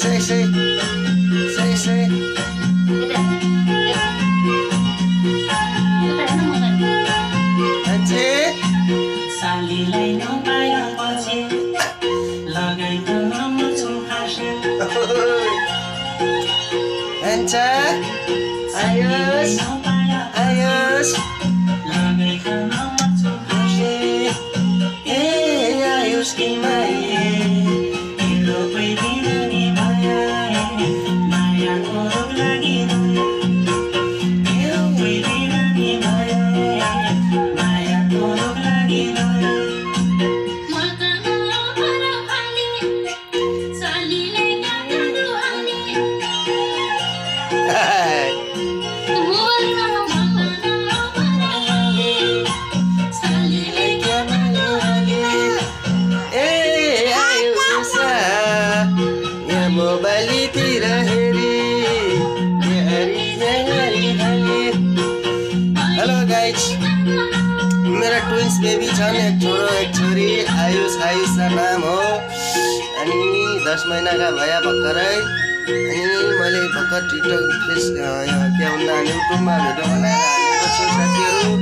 Sexy. सालीलाई नपाएपछि लगाइकन मछु हाँसे Anca, Ayus, लगाइकन मछु हाँसे Ayus Kimai. Hero पैदिन नि माया मायाको रोग लागिरह्यो हिरो पैदिन नि माया मायाको रोग लागिरह्यो मोबाइलतिर हेरी हेलो गाइज मेरा ट्विन्स बेबी छन् एक छोरो एक छोरी आयुषा नाम हो अनि 10 महिनाका भया भर्खरै अनि मैले भर्खर टिकटक फेस के भन्दा युट्युबमा भिडियो बनाएर हालेको छु साथीहरू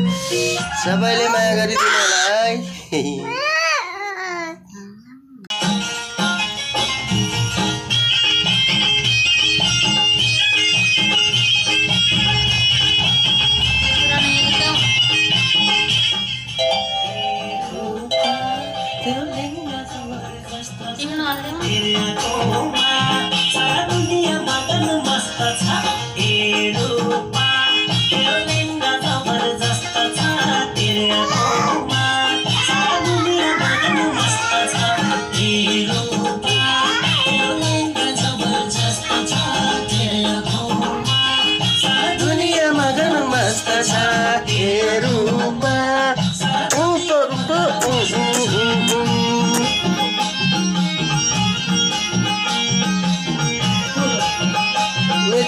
सबैले माया गरिदिनु होला है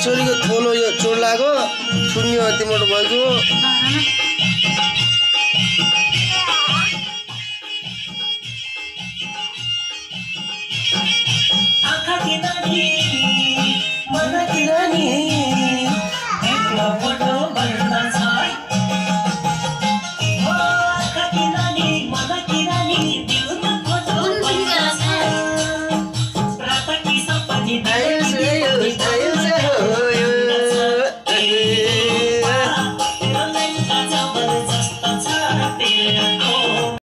छोरीको थोलो यो चोर लाग्यो शून्य तिम्रो भएको